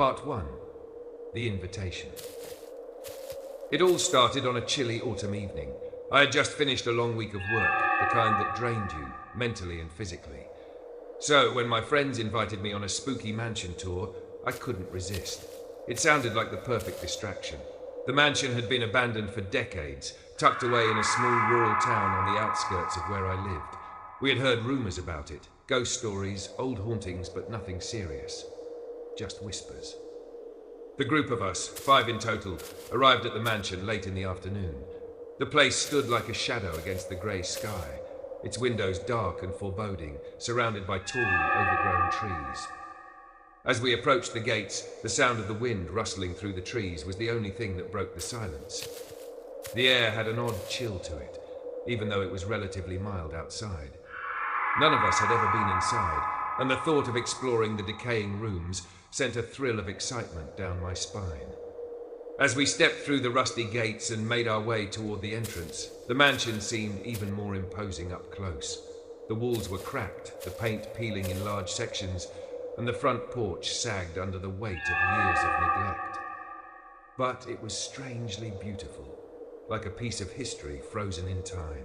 Part 1. The Invitation. It all started on a chilly autumn evening. I had just finished a long week of work, the kind that drained you, mentally and physically. So, when my friends invited me on a spooky mansion tour, I couldn't resist. It sounded like the perfect distraction. The mansion had been abandoned for decades, tucked away in a small rural town on the outskirts of where I lived. We had heard rumors about it, ghost stories, old hauntings, but nothing serious. Just whispers. The group of us, 5 in total, arrived at the mansion late in the afternoon. The place stood like a shadow against the grey sky, its windows dark and foreboding, surrounded by tall, overgrown trees. As we approached the gates, the sound of the wind rustling through the trees was the only thing that broke the silence. The air had an odd chill to it, even though it was relatively mild outside. None of us had ever been inside, and the thought of exploring the decaying rooms sent a thrill of excitement down my spine. As we stepped through the rusty gates and made our way toward the entrance, the mansion seemed even more imposing up close. The walls were cracked, the paint peeling in large sections, and the front porch sagged under the weight of years of neglect. But it was strangely beautiful, like a piece of history frozen in time.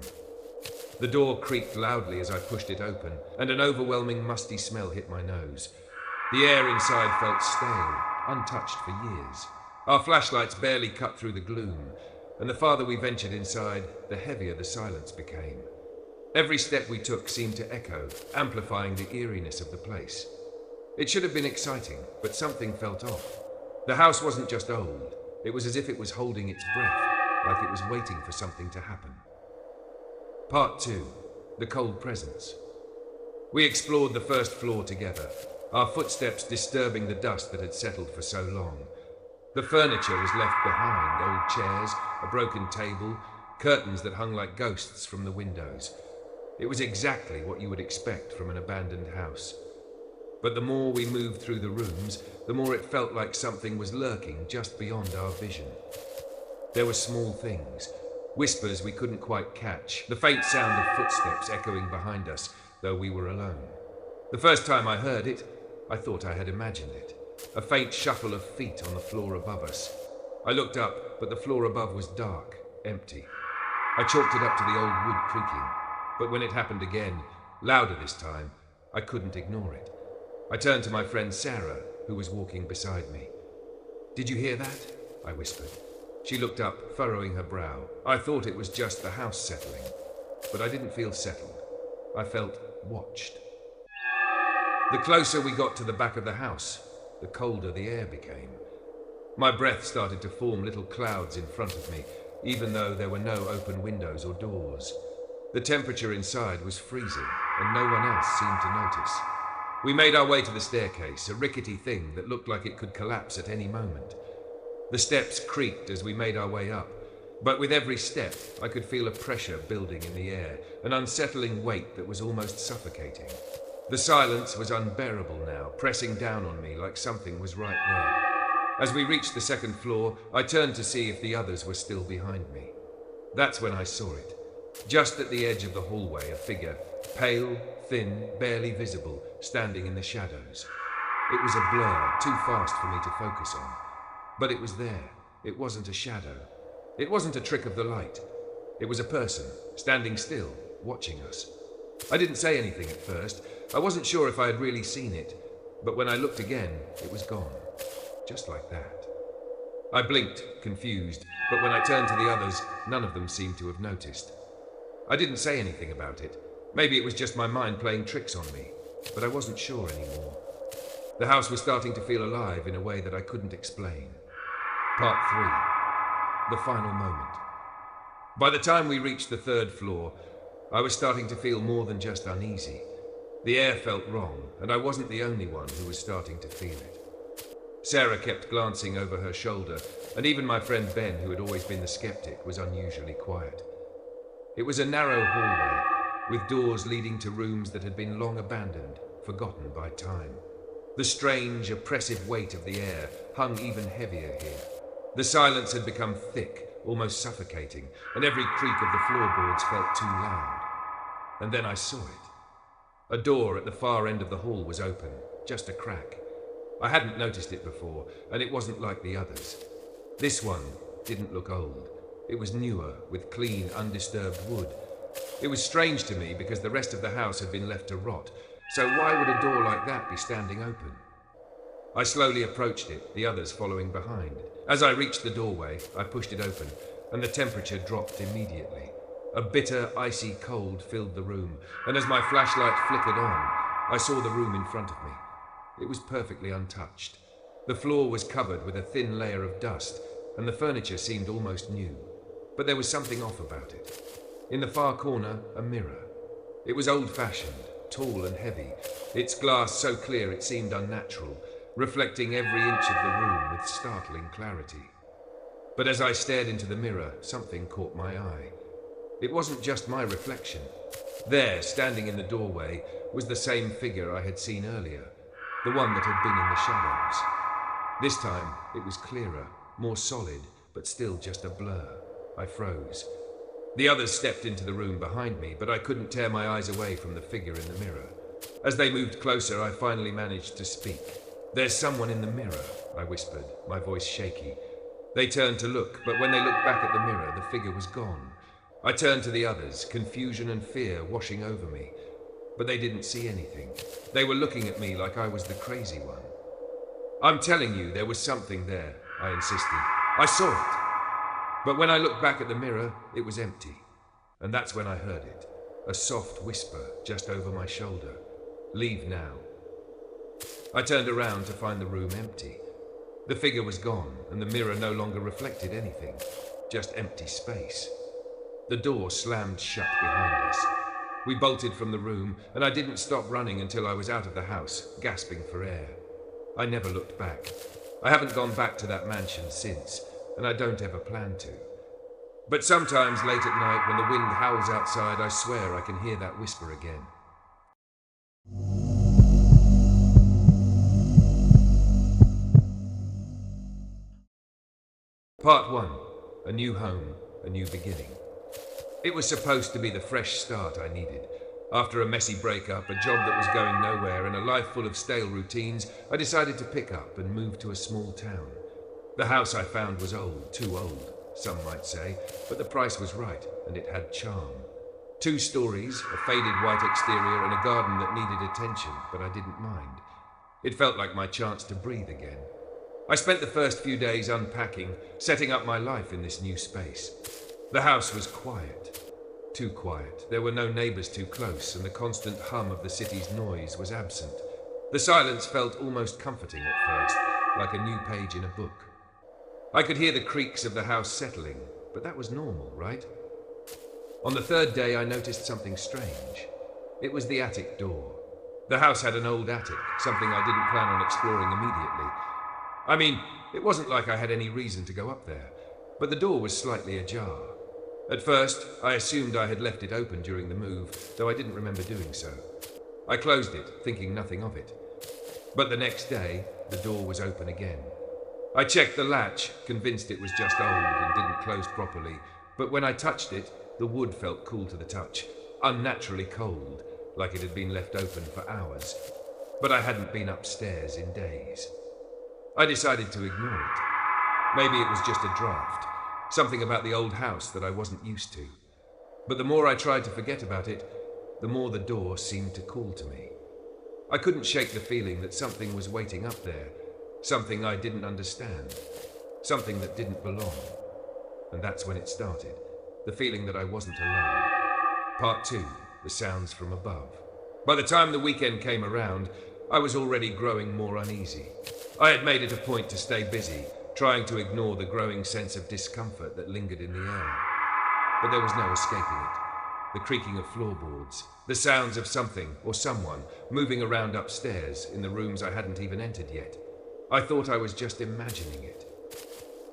The door creaked loudly as I pushed it open, and an overwhelming musty smell hit my nose. The air inside felt stale, untouched for years. Our flashlights barely cut through the gloom, and the farther we ventured inside, the heavier the silence became. Every step we took seemed to echo, amplifying the eeriness of the place. It should have been exciting, but something felt off. The house wasn't just old, it was as if it was holding its breath, like it was waiting for something to happen. Part 2. The Cold Presence. We explored the first floor together, our footsteps disturbing the dust that had settled for so long. The furniture was left behind, old chairs, a broken table, curtains that hung like ghosts from the windows. It was exactly what you would expect from an abandoned house. But the more we moved through the rooms, the more it felt like something was lurking just beyond our vision. There were small things, whispers we couldn't quite catch, the faint sound of footsteps echoing behind us, though we were alone. The first time I heard it, I thought I had imagined it. A faint shuffle of feet on the floor above us. I looked up, but the floor above was dark, empty. I chalked it up to the old wood creaking, but when it happened again, louder this time, I couldn't ignore it. I turned to my friend Sarah, who was walking beside me. "Did you hear that?" I whispered. She looked up, furrowing her brow. I thought it was just the house settling, but I didn't feel settled. I felt watched. The closer we got to the back of the house, the colder the air became. My breath started to form little clouds in front of me, even though there were no open windows or doors. The temperature inside was freezing, and no one else seemed to notice. We made our way to the staircase, a rickety thing that looked like it could collapse at any moment. The steps creaked as we made our way up, but with every step, I could feel a pressure building in the air, an unsettling weight that was almost suffocating. The silence was unbearable now, pressing down on me like something was right there. As we reached the second floor, I turned to see if the others were still behind me. That's when I saw it. Just at the edge of the hallway, a figure, pale, thin, barely visible, standing in the shadows. It was a blur, too fast for me to focus on. But it was there. It wasn't a shadow. It wasn't a trick of the light. It was a person, standing still, watching us. I didn't say anything at first. I wasn't sure if I had really seen it, but when I looked again, it was gone. Just like that. I blinked, confused, but when I turned to the others, none of them seemed to have noticed. I didn't say anything about it. Maybe it was just my mind playing tricks on me, but I wasn't sure anymore. The house was starting to feel alive in a way that I couldn't explain. Part 3. The Final Moment. By the time we reached the third floor, I was starting to feel more than just uneasy. The air felt wrong, and I wasn't the only one who was starting to feel it. Sarah kept glancing over her shoulder, and even my friend Ben, who had always been the skeptic, was unusually quiet. It was a narrow hallway, with doors leading to rooms that had been long abandoned, forgotten by time. The strange, oppressive weight of the air hung even heavier here. The silence had become thick, almost suffocating, and every creak of the floorboards felt too loud. And then I saw it. A door at the far end of the hall was open, just a crack. I hadn't noticed it before, and it wasn't like the others. This one didn't look old. It was newer, with clean, undisturbed wood. It was strange to me because the rest of the house had been left to rot, so why would a door like that be standing open? I slowly approached it, the others following behind. As I reached the doorway, I pushed it open, and the temperature dropped immediately. A bitter, icy cold filled the room, and as my flashlight flickered on, I saw the room in front of me. It was perfectly untouched. The floor was covered with a thin layer of dust, and the furniture seemed almost new. But there was something off about it. In the far corner, a mirror. It was old-fashioned, tall and heavy, its glass so clear it seemed unnatural, reflecting every inch of the room with startling clarity. But as I stared into the mirror, something caught my eye. It wasn't just my reflection. There, standing in the doorway, was the same figure I had seen earlier, the one that had been in the shadows. This time, it was clearer, more solid, but still just a blur. I froze. The others stepped into the room behind me, but I couldn't tear my eyes away from the figure in the mirror. As they moved closer, I finally managed to speak. "There's someone in the mirror," I whispered, my voice shaky. They turned to look, but when they looked back at the mirror, the figure was gone. I turned to the others, confusion and fear washing over me. But they didn't see anything. They were looking at me like I was the crazy one. "I'm telling you, there was something there," I insisted. "I saw it." But when I looked back at the mirror, it was empty. And that's when I heard it. A soft whisper just over my shoulder. "Leave now." I turned around to find the room empty. The figure was gone, and the mirror no longer reflected anything. Just empty space. The door slammed shut behind us. We bolted from the room, and I didn't stop running until I was out of the house, gasping for air. I never looked back. I haven't gone back to that mansion since, and I don't ever plan to. But sometimes late at night when the wind howls outside, I swear I can hear that whisper again. Part 1. A new home, a new beginning. It was supposed to be the fresh start I needed. After a messy breakup, a job that was going nowhere, and a life full of stale routines, I decided to pick up and move to a small town. The house I found was old, too old, some might say, but the price was right, and it had charm. 2 stories, a faded white exterior, and a garden that needed attention, but I didn't mind. It felt like my chance to breathe again. I spent the first few days unpacking, setting up my life in this new space. The house was quiet. Too quiet. There were no neighbors too close, and the constant hum of the city's noise was absent. The silence felt almost comforting at first, like a new page in a book. I could hear the creaks of the house settling, but that was normal, right? On the 3rd day, I noticed something strange. It was the attic door. The house had an old attic, something I didn't plan on exploring immediately. I mean, it wasn't like I had any reason to go up there, but the door was slightly ajar. At first, I assumed I had left it open during the move, though I didn't remember doing so. I closed it, thinking nothing of it. But the next day, the door was open again. I checked the latch, convinced it was just old and didn't close properly, but when I touched it, the wood felt cool to the touch, unnaturally cold, like it had been left open for hours. But I hadn't been upstairs in days. I decided to ignore it. Maybe it was just a draft, something about the old house that I wasn't used to. But the more I tried to forget about it, the more the door seemed to call to me. I couldn't shake the feeling that something was waiting up there, something I didn't understand, something that didn't belong. And that's when it started, the feeling that I wasn't alone. Part 2, the sounds from above. By the time the weekend came around, I was already growing more uneasy. I had made it a point to stay busy, trying to ignore the growing sense of discomfort that lingered in the air. But there was no escaping it. The creaking of floorboards, the sounds of something or someone moving around upstairs in the rooms I hadn't even entered yet. I thought I was just imagining it.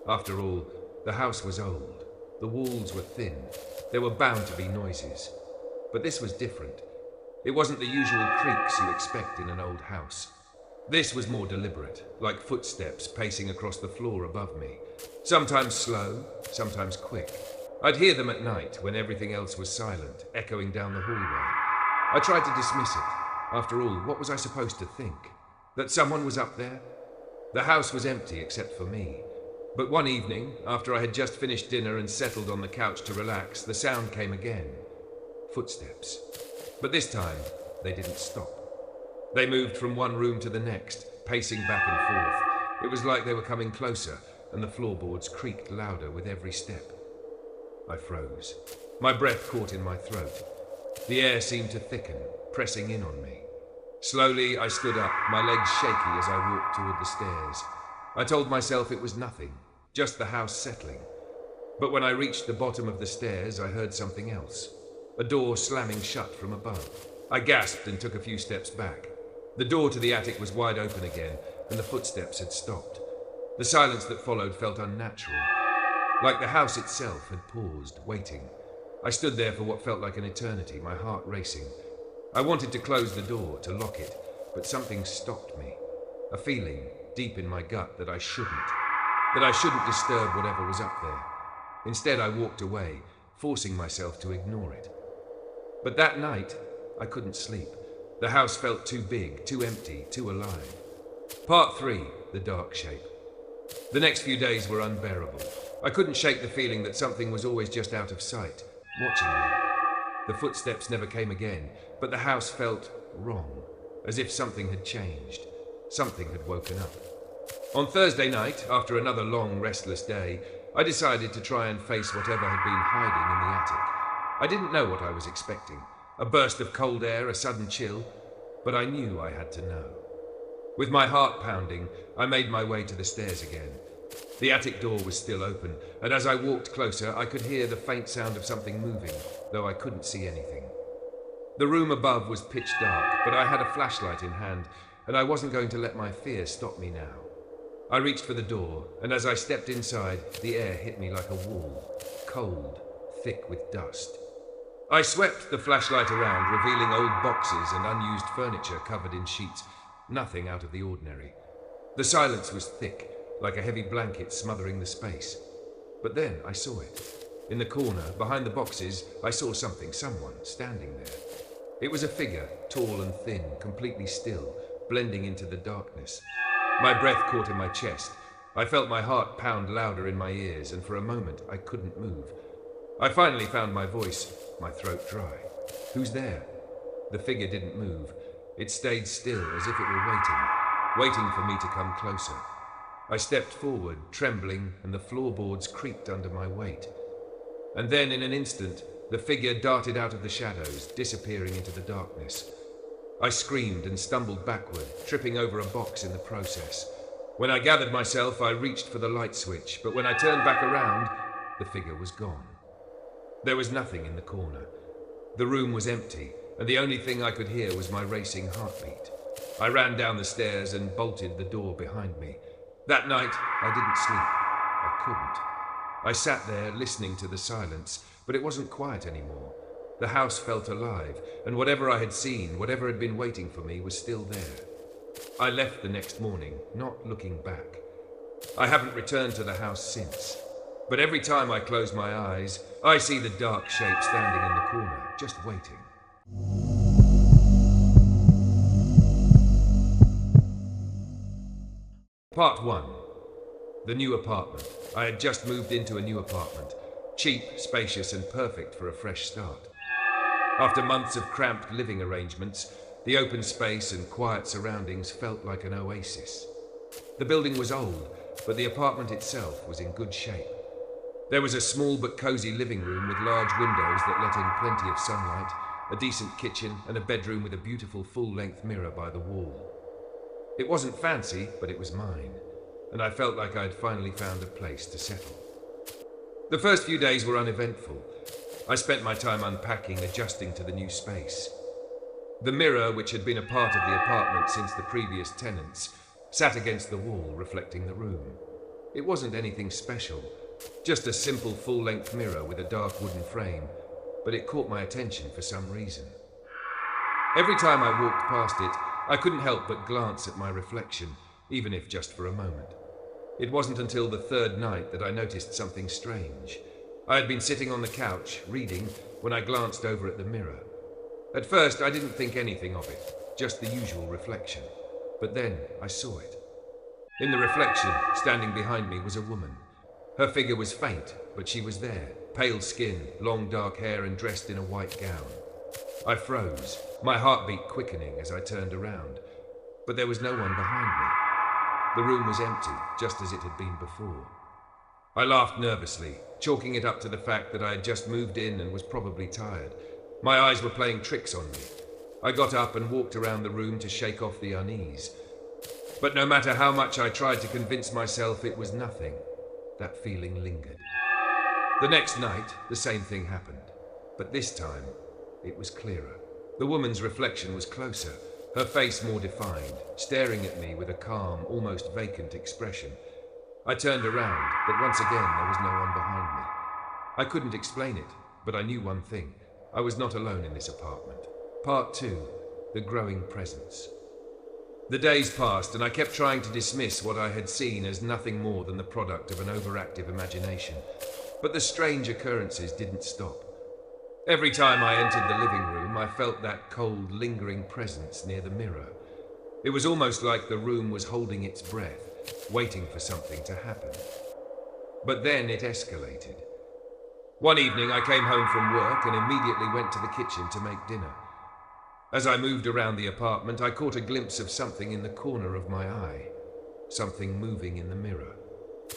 After all, the house was old. The walls were thin. There were bound to be noises. But this was different. It wasn't the usual creaks you expect in an old house. This was more deliberate, like footsteps pacing across the floor above me. Sometimes slow, sometimes quick. I'd hear them at night when everything else was silent, echoing down the hallway. I tried to dismiss it. After all, what was I supposed to think? That someone was up there, The house was empty except for me. But one evening, after I had just finished dinner and settled on the couch to relax, the sound came again. Footsteps. But this time, they didn't stop. They moved from one room to the next, pacing back and forth. It was like they were coming closer, and the floorboards creaked louder with every step. I froze. My breath caught in my throat. The air seemed to thicken, pressing in on me. Slowly, I stood up, my legs shaky as I walked toward the stairs. I told myself it was nothing, just the house settling. But when I reached the bottom of the stairs, I heard something else. A door slamming shut from above. I gasped and took a few steps back. The door to the attic was wide open again, and the footsteps had stopped. The silence that followed felt unnatural, like the house itself had paused, waiting. I stood there for what felt like an eternity, my heart racing. I wanted to close the door, to lock it, but something stopped me. A feeling, deep in my gut, that I shouldn't disturb whatever was up there. Instead, I walked away, forcing myself to ignore it. But that night, I couldn't sleep. The house felt too big, too empty, too alive. Part 3, the dark shape. The next few days were unbearable. I couldn't shake the feeling that something was always just out of sight, watching me. The footsteps never came again, but the house felt wrong, as if something had changed. Something had woken up. On Thursday night, after another long, restless day, I decided to try and face whatever had been hiding in the attic. I didn't know what I was expecting. A burst of cold air, a sudden chill, but I knew I had to know. With my heart pounding, I made my way to the stairs again. The attic door was still open, and as I walked closer, I could hear the faint sound of something moving, though I couldn't see anything. The room above was pitch dark, but I had a flashlight in hand, and I wasn't going to let my fear stop me now. I reached for the door, and as I stepped inside, the air hit me like a wall, cold, thick with dust. I swept the flashlight around, revealing old boxes and unused furniture covered in sheets. Nothing out of the ordinary. The silence was thick, like a heavy blanket smothering the space. But then I saw it. In the corner, behind the boxes, I saw someone standing there. It was a figure, tall and thin, completely still, blending into the darkness. My breath caught in my chest. I felt my heart pound louder in my ears, and for a moment I couldn't move. I finally found my voice, my throat dry. "Who's there?" The figure didn't move. It stayed still, as if it were waiting for me to come closer. I stepped forward, trembling, and the floorboards creaked under my weight. And then, in an instant, the figure darted out of the shadows, disappearing into the darkness. I screamed and stumbled backward, tripping over a box in the process. When I gathered myself, I reached for the light switch, but when I turned back around, the figure was gone. There was nothing in the corner. The room was empty, and the only thing I could hear was my racing heartbeat. I ran down the stairs and bolted the door behind me. That night, I didn't sleep. I couldn't. I sat there listening to the silence, but it wasn't quiet anymore. The house felt alive, and whatever I had seen, whatever had been waiting for me, was still there. I left the next morning, not looking back. I haven't returned to the house since. But every time I close my eyes, I see the dark shape standing in the corner, just waiting. Part 1. The new apartment. I had just moved into a new apartment. Cheap, spacious, and perfect for a fresh start. After months of cramped living arrangements, the open space and quiet surroundings felt like an oasis. The building was old, but the apartment itself was in good shape. There was a small but cozy living room with large windows that let in plenty of sunlight, a decent kitchen, and a bedroom with a beautiful full-length mirror by the wall. It wasn't fancy, but it was mine, and I felt like I'd finally found a place to settle. The first few days were uneventful. I spent my time unpacking, adjusting to the new space. The mirror, which had been a part of the apartment since the previous tenants, sat against the wall, reflecting the room. It wasn't anything special, just a simple full-length mirror with a dark wooden frame, but it caught my attention for some reason. Every time I walked past it, I couldn't help but glance at my reflection, even if just for a moment. It wasn't until the third night that I noticed something strange. I had been sitting on the couch, reading, when I glanced over at the mirror. At first, I didn't think anything of it, just the usual reflection. But then I saw it. In the reflection, standing behind me, was a woman. Her figure was faint, but she was there, pale skin, long dark hair, and dressed in a white gown. I froze, my heartbeat quickening as I turned around, but there was no one behind me. The room was empty, just as it had been before. I laughed nervously, chalking it up to the fact that I had just moved in and was probably tired. My eyes were playing tricks on me. I got up and walked around the room to shake off the unease. But no matter how much I tried to convince myself, it was nothing. That feeling lingered. The next night, the same thing happened. But this time, it was clearer. The woman's reflection was closer, her face more defined, staring at me with a calm, almost vacant expression. I turned around, but once again there was no one behind me. I couldn't explain it, but I knew one thing. I was not alone in this apartment. Part 2, the growing presence. The days passed, and I kept trying to dismiss what I had seen as nothing more than the product of an overactive imagination. But the strange occurrences didn't stop. Every time I entered the living room, I felt that cold, lingering presence near the mirror. It was almost like the room was holding its breath, waiting for something to happen. But then it escalated. One evening I came home from work and immediately went to the kitchen to make dinner. As I moved around the apartment, I caught a glimpse of something in the corner of my eye. Something moving in the mirror.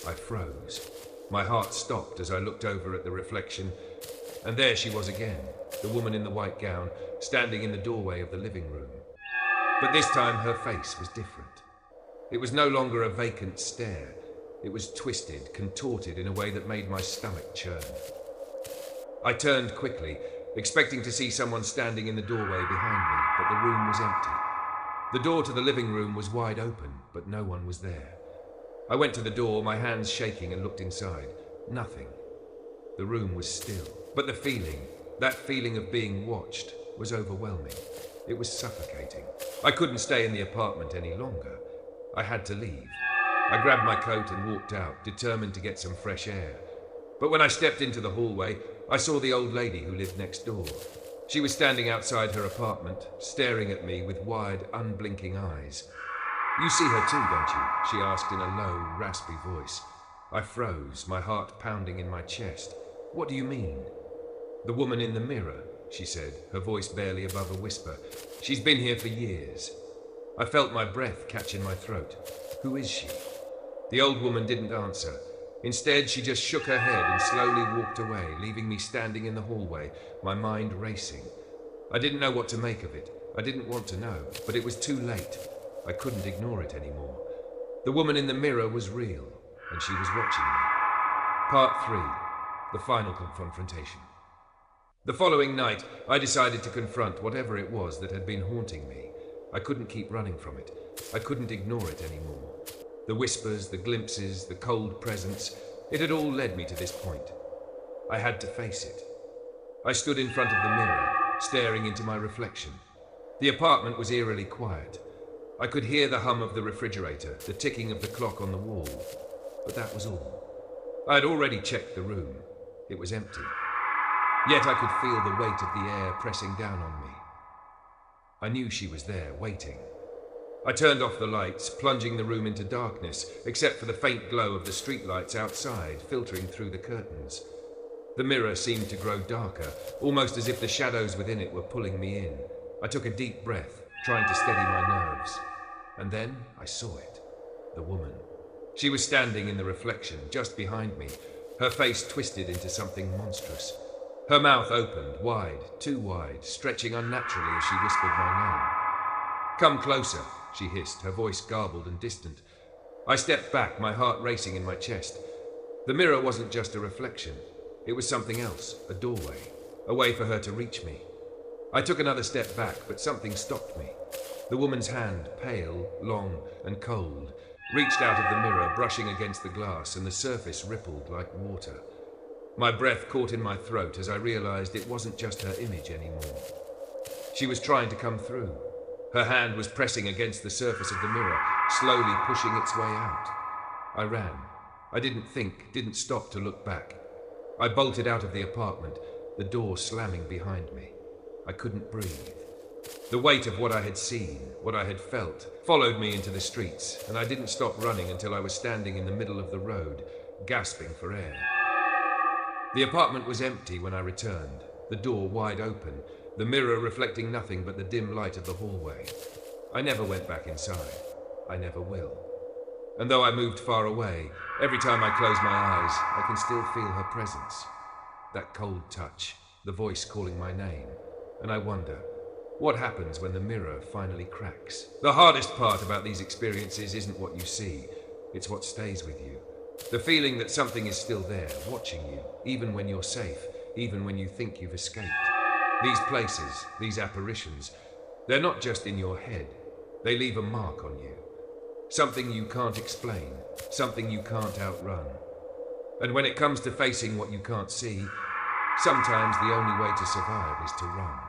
I froze. My heart stopped as I looked over at the reflection, and there she was again, the woman in the white gown, standing in the doorway of the living room. But this time her face was different. It was no longer a vacant stare. It was twisted, contorted in a way that made my stomach churn. I turned quickly, expecting to see someone standing in the doorway behind me, but the room was empty. The door to the living room was wide open, but no one was there. I went to the door, my hands shaking, and looked inside. Nothing. The room was still, but the feeling, that feeling of being watched, was overwhelming. It was suffocating. I couldn't stay in the apartment any longer. I had to leave. I grabbed my coat and walked out, determined to get some fresh air. But when I stepped into the hallway, I saw the old lady who lived next door. She was standing outside her apartment, staring at me with wide, unblinking eyes. "You see her too, don't you?" she asked in a low, raspy voice. I froze, my heart pounding in my chest. "What do you mean?" "The woman in the mirror," she said, her voice barely above a whisper. "She's been here for years." I felt my breath catch in my throat. "Who is she?" The old woman didn't answer. Instead, she just shook her head and slowly walked away, leaving me standing in the hallway, my mind racing. I didn't know what to make of it. I didn't want to know, but it was too late. I couldn't ignore it anymore. The woman in the mirror was real, and she was watching me. Part 3, the final confrontation. The following night, I decided to confront whatever it was that had been haunting me. I couldn't keep running from it. I couldn't ignore it anymore. The whispers, the glimpses, the cold presence, it had all led me to this point. I had to face it. I stood in front of the mirror, staring into my reflection. The apartment was eerily quiet. I could hear the hum of the refrigerator, the ticking of the clock on the wall. But that was all. I had already checked the room. It was empty. Yet I could feel the weight of the air pressing down on me. I knew she was there, waiting. I turned off the lights, plunging the room into darkness, except for the faint glow of the streetlights outside, filtering through the curtains. The mirror seemed to grow darker, almost as if the shadows within it were pulling me in. I took a deep breath, trying to steady my nerves. And then I saw it. The woman. She was standing in the reflection, just behind me, her face twisted into something monstrous. Her mouth opened, wide, too wide, stretching unnaturally as she whispered my name. "Come closer," she hissed, her voice garbled and distant. I stepped back, my heart racing in my chest. The mirror wasn't just a reflection. It was something else, a doorway, a way for her to reach me. I took another step back, but something stopped me. The woman's hand, pale, long, and cold, reached out of the mirror, brushing against the glass, and the surface rippled like water. My breath caught in my throat as I realized it wasn't just her image anymore. She was trying to come through. Her hand was pressing against the surface of the mirror, slowly pushing its way out. I ran. I didn't stop to look back. I bolted out of the apartment, the door slamming behind me. I couldn't breathe. The weight of what I had seen, what I had felt, followed me into the streets, and I didn't stop running until I was standing in the middle of the road, gasping for air. The apartment was empty when I returned, the door wide open, the mirror reflecting nothing but the dim light of the hallway. I never went back inside. I never will. And though I moved far away, every time I close my eyes, I can still feel her presence. That cold touch, the voice calling my name. And I wonder, what happens when the mirror finally cracks? The hardest part about these experiences isn't what you see, it's what stays with you. The feeling that something is still there, watching you, even when you're safe, even when you think you've escaped. These places, these apparitions, they're not just in your head. They leave a mark on you. Something you can't explain, something you can't outrun. And when it comes to facing what you can't see, sometimes the only way to survive is to run.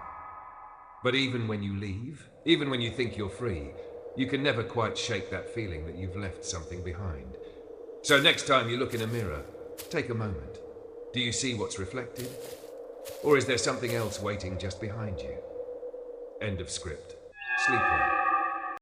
But even when you leave, even when you think you're free, you can never quite shake that feeling that you've left something behind. So next time you look in a mirror, take a moment. Do you see what's reflected? Or is there something else waiting just behind you? End of script. Sleep well.